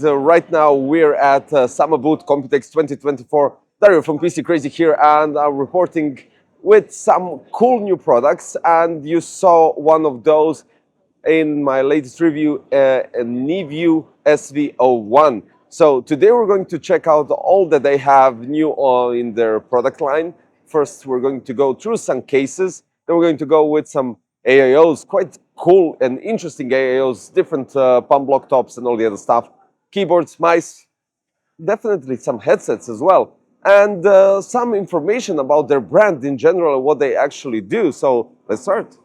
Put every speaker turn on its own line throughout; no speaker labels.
Right now we're at Summer Boot Computex 2024. Dario from PC Crazy here, and I'm reporting with some cool new products. And you saw one of those in my latest review, a NEVIEW SV-01. So today we're going to check out all that they have new in their product line. First, we're going to go through some cases. Then we're going to go with some AIOs, quite cool and interesting AIOs, different palm block tops and all the other stuff. Keyboards, mice, definitely some headsets as well, and some information about their brand in general and what they actually do. So let's start.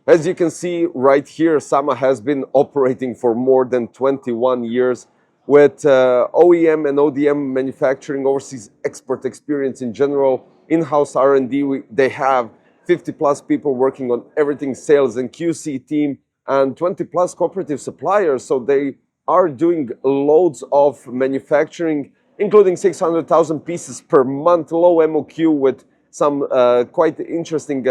As you can see right here, Sama has been operating for more than 21 years with OEM and ODM manufacturing, overseas export experience in general, in-house R&D. They have 50 plus people working on everything sales and QC team, and 20 plus cooperative suppliers. So they are doing loads of manufacturing, including 600,000 pieces per month, low MOQ with some quite interesting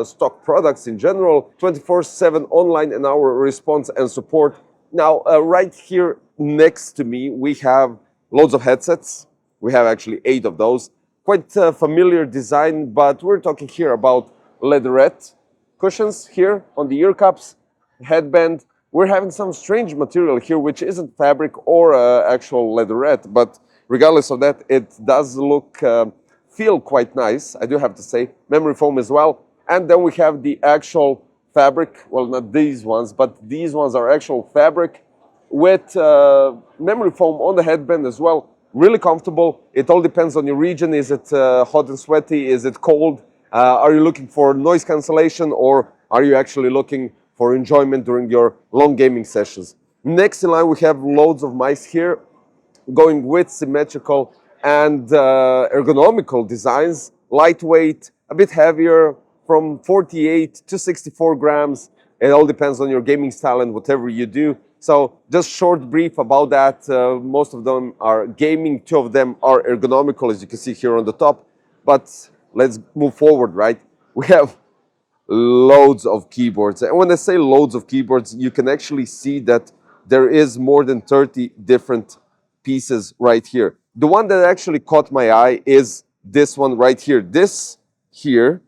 stock products in general, 24/7 online and our response and support. Now, right here next to me, we have loads of headsets. We have actually 8 of those. Quite familiar design, but we're talking here about leatherette cushions here on the ear cups, headband. We're having some strange material here, which isn't fabric or actual leatherette, but regardless of that, it does look, feel quite nice, I do have to say. Memory foam as well. And then we have the actual fabric, well, not these ones, but these ones are actual fabric with memory foam on the headband as well. Really comfortable. It all depends on your region. Is it hot and sweaty? Is it cold? Are you looking for noise cancellation, or are you actually looking for enjoyment during your long gaming sessions? Next in line, we have loads of mice here, going with symmetrical and ergonomical designs, lightweight, a bit heavier, from 48 to 64 grams. It all depends on your gaming style and whatever you do. So just short brief about that. Most of them are gaming, 2 of them are ergonomical, as you can see here on the top. But let's move forward, right? We have loads of keyboards. And when I say loads of keyboards, you can actually see that there is more than 30 different pieces right here. The one that actually caught my eye is this one right here. This here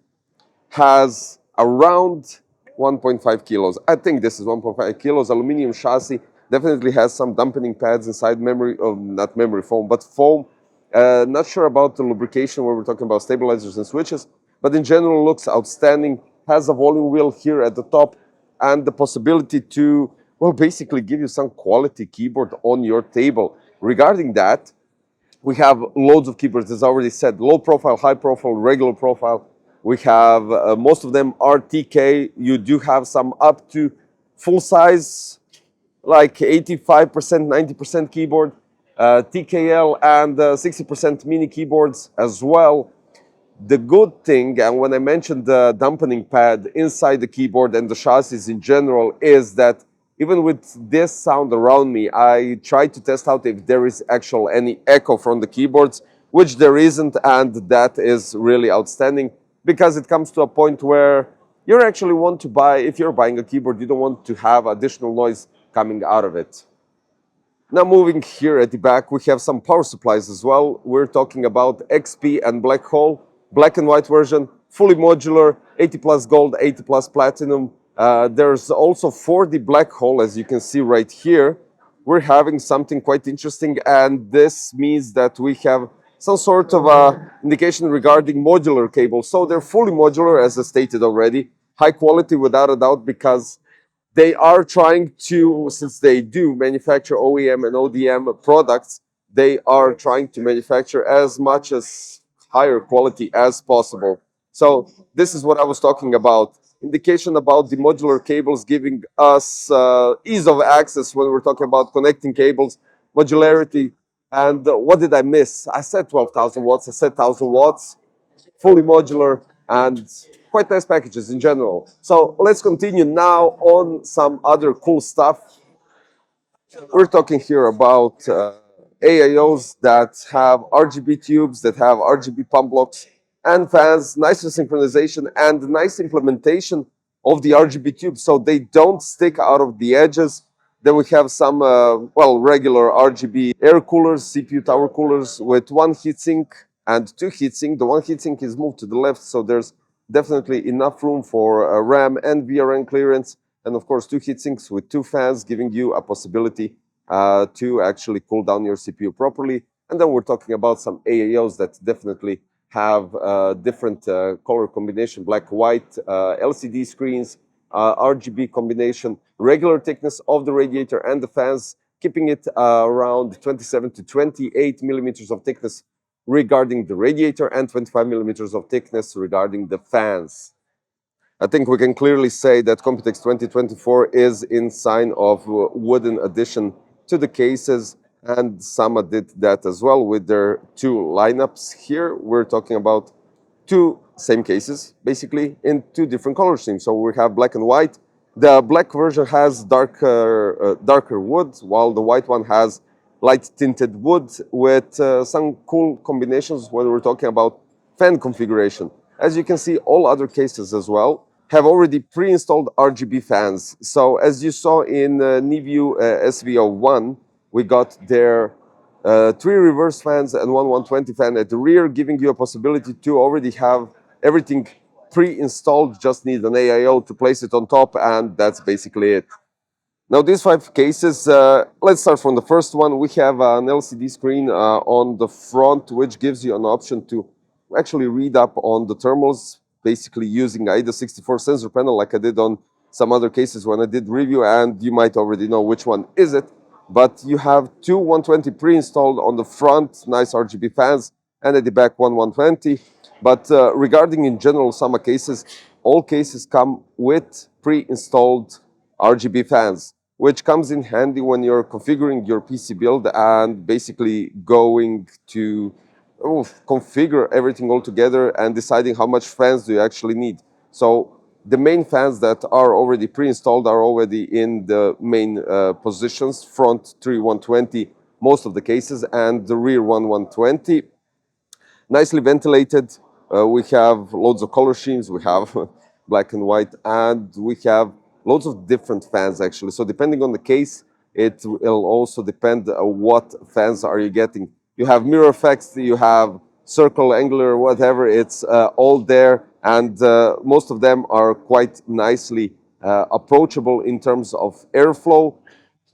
has around 1.5 kilos. I think this is 1.5 kilos. Aluminum chassis, definitely has some dampening pads inside, memory, not memory foam, but foam. Not sure about the lubrication where we're talking about stabilizers and switches, but in general looks outstanding. Has a volume wheel here at the top and the possibility to, well, basically give you some quality keyboard on your table. Regarding that, we have loads of keyboards, as I already said, low profile, high profile, regular profile. We have, most of them are TK. You do have some up to full size, like 85%, 90% keyboard, TKL, and 60% mini keyboards as well. The good thing, and when I mentioned the dampening pad inside the keyboard and the chassis in general, is that even with this sound around me, I tried to test out if there is actual any echo from the keyboards, which there isn't, and that is really outstanding, because it comes to a point where you actually want to buy, if you're buying a keyboard, you don't want to have additional noise coming out of it. Now moving here at the back, we have some power supplies as well. We're talking about XP and Black Hole, black and white version, fully modular, 80 plus gold, 80 plus platinum. There's also for the Black Hole, as you can see right here, we're having something quite interesting, and this means that we have some sort of indication regarding modular cables. So they're fully modular, as I stated already, high quality without a doubt, because they are trying to, since they do manufacture OEM and ODM products, they are trying to manufacture as much as higher quality as possible. So this is what I was talking about. Indication about the modular cables giving us ease of access when we're talking about connecting cables, modularity. And what did I miss? I said 12,000 watts, I said 1,000 watts, fully modular, and quite nice packages in general. So let's continue now on some other cool stuff. We're talking here about AIOs that have RGB tubes, that have RGB pump blocks and fans, nice synchronization and nice implementation of the RGB tubes, so they don't stick out of the edges. Then we have some, regular RGB air coolers, CPU tower coolers with one heatsink and two heatsink. The one heatsink is moved to the left, so there's definitely enough room for RAM and VRM clearance. And of course, two heatsinks with two fans, giving you a possibility to actually cool down your CPU properly. And then we're talking about some AIOs that definitely have different color combination, black, white, LCD screens, RGB combination, regular thickness of the radiator and the fans, keeping it around 27 to 28 millimeters of thickness regarding the radiator and 25 millimeters of thickness regarding the fans. I think we can clearly say that Computex 2024 is in sign of wooden addition to the cases, and Sama did that as well with their two lineups here. We're talking about two same cases, basically, in two different color schemes. So we have black and white. The black version has darker wood, while the white one has light tinted wood with some cool combinations when we're talking about fan configuration. As you can see, all other cases as well have already pre-installed RGB fans. So as you saw in NEVIEW SV-01, we got their three reverse fans and one 120 fan at the rear, giving you a possibility to already have everything pre-installed. Just need an AIO to place it on top, and that's basically it. Now, these five cases, let's start from the first one. We have an LCD screen on the front, which gives you an option to actually read up on the thermals, basically using AIDA64 sensor panel like I did on some other cases when I did review, and you might already know which one is it. But you have two 120 pre-installed on the front, nice RGB fans, and at the back one 120. But regarding in general some cases, all cases come with pre-installed RGB fans, which comes in handy when you're configuring your PC build and basically going to configure everything all together and deciding how much fans do you actually need. So the main fans that are already pre-installed are already in the main positions, front 3 120 most of the cases, and the rear 120. Nicely ventilated. We have loads of color schemes. We have black and white, and we have loads of different fans actually. So depending on the case, it will also depend what fans are you getting. You have mirror effects, you have circle, angular, whatever. It's all there, and most of them are quite nicely approachable in terms of airflow.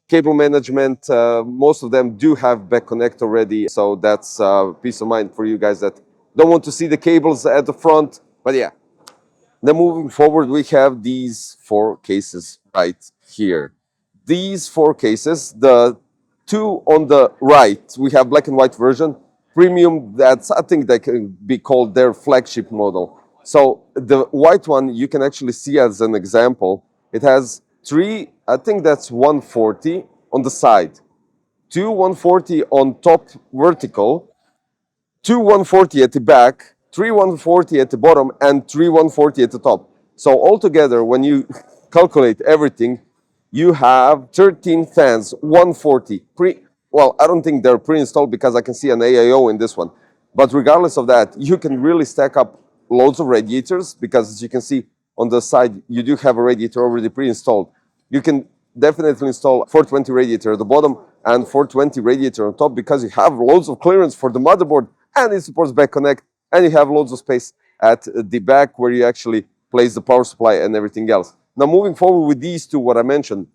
Cable management, most of them do have back connect already, so that's peace of mind for you guys that don't want to see the cables at the front. But yeah, then moving forward, we have these four cases right here. These four cases, the two on the right, we have black and white version, premium, that's, I think that can be called their flagship model. So the white one, you can actually see as an example, it has three, I think that's 140 on the side, two 140 on top vertical, two 140 at the back, three 140 at the bottom, and three 140 at the top. So altogether, when you calculate everything, you have 13 fans, 140. Well, I don't think they're pre-installed because I can see an AIO in this one. But regardless of that, you can really stack up loads of radiators because, as you can see on the side, you do have a radiator already pre-installed. You can definitely install 420 radiator at the bottom and 420 radiator on top because you have loads of clearance for the motherboard and it supports back connect, and you have loads of space at the back where you actually place the power supply and everything else. Now, moving forward with these two, what I mentioned,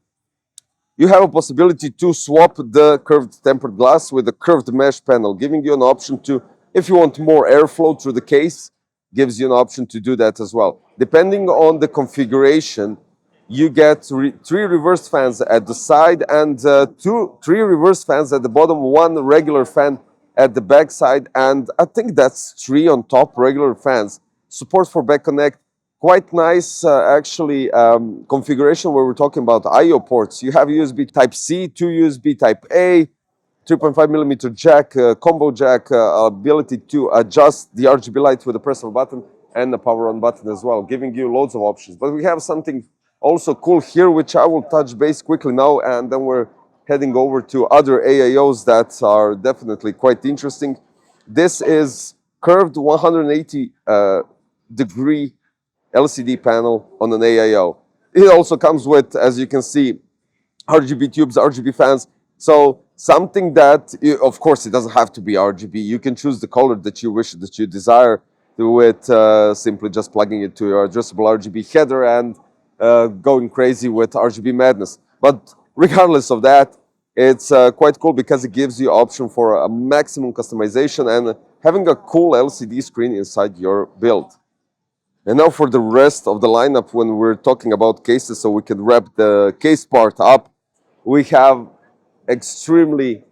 you have a possibility to swap the curved tempered glass with the curved mesh panel, giving you an option to, if you want more airflow through the case, gives you an option to do that as well. Depending on the configuration, you get three reverse fans at the side and three reverse fans at the bottom, one regular fan at the back side, and I think that's three on top regular fans. Support for back connect, quite nice actually configuration where we're talking about I/O ports. You have USB Type-C, two USB Type-A, 3.5 millimeter jack, combo jack, ability to adjust the RGB light with the press of a button and the power on button as well, giving you loads of options. But we have something also cool here, which I will touch base quickly now, and then we're heading over to other AIOs that are definitely quite interesting. This is curved 180 degree LCD panel on an AIO. It also comes with, as you can see, RGB tubes, RGB fans. So something that, of course, it doesn't have to be RGB. You can choose the color that you wish, that you desire, with simply just plugging it to your addressable RGB header and going crazy with RGB madness. But regardless of that, it's quite cool because it gives you option for a maximum customization and having a cool LCD screen inside your build. And now for the rest of the lineup, when we're talking about cases, so we can wrap the case part up, we have extremely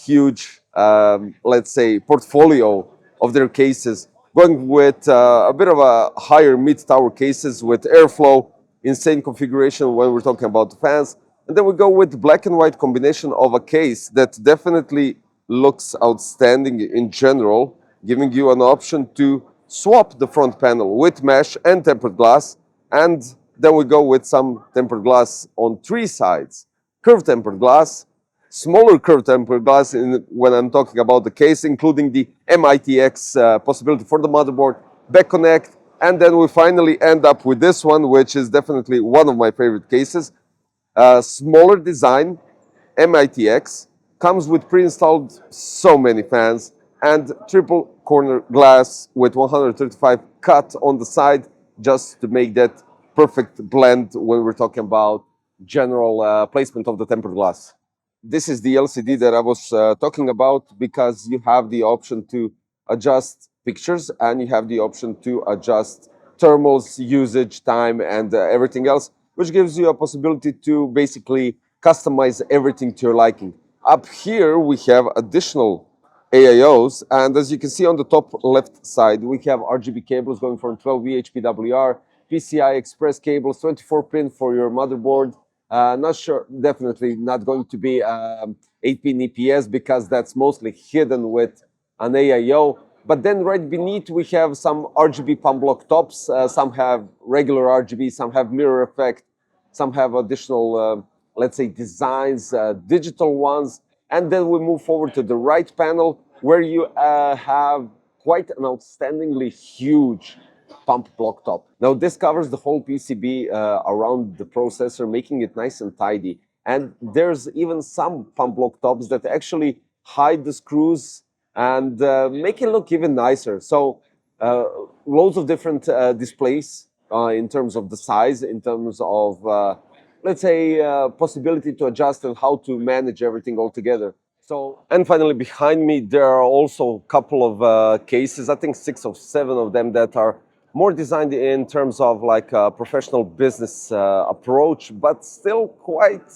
huge, let's say, portfolio of their cases, going with a bit of a higher mid-tower cases with airflow, insane configuration when we're talking about the fans. And then we go with black and white combination of a case that definitely looks outstanding in general, giving you an option to swap the front panel with mesh and tempered glass. And then we go with some tempered glass on three sides. Curved tempered glass, smaller curved tempered glass when I'm talking about the case, including the MITX possibility for the motherboard, back connect, and then we finally end up with this one, which is definitely one of my favorite cases. Smaller design, MITX, comes with pre-installed so many fans, and triple corner glass with 135 cut on the side, just to make that perfect blend when we're talking about general placement of the tempered glass. This is the LCD that I was talking about, because you have the option to adjust pictures and you have the option to adjust thermals, usage, time, and everything else, which gives you a possibility to basically customize everything to your liking. Up here, we have additional AIOs, and as you can see on the top left side, we have RGB cables going from 12V HPWR, PCI Express cables, 24-pin for your motherboard. Not sure, definitely not going to be 8-pin EPS, because that's mostly hidden with an AIO. But then right beneath, we have some RGB pump block tops. Some have regular RGB, some have mirror effect, some have additional, let's say, designs, digital ones. And then we move forward to the right panel, where you have quite an outstandingly huge pump block top. Now this covers the whole PCB around the processor, making it nice and tidy. And there's even some pump block tops that actually hide the screws and make it look even nicer. So loads of different displays in terms of the size, in terms of, let's say, possibility to adjust and how to manage everything all together. So, and finally, behind me, there are also a couple of cases, I think 6 or 7 of them, that are more designed in terms of like a professional business approach, but still quite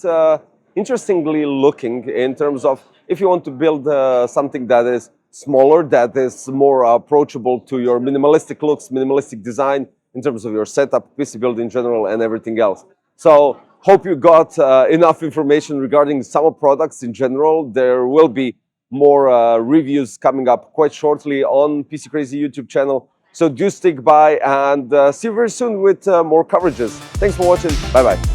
interestingly looking in terms of if you want to build something that is smaller, that is more approachable to your minimalistic looks, minimalistic design in terms of your setup, PC build in general, and everything else. So hope you got enough information regarding some products in general. There will be more reviews coming up quite shortly on PC Crazy YouTube channel. So do stick by, and see you very soon with more coverages. Thanks for watching. Bye-bye.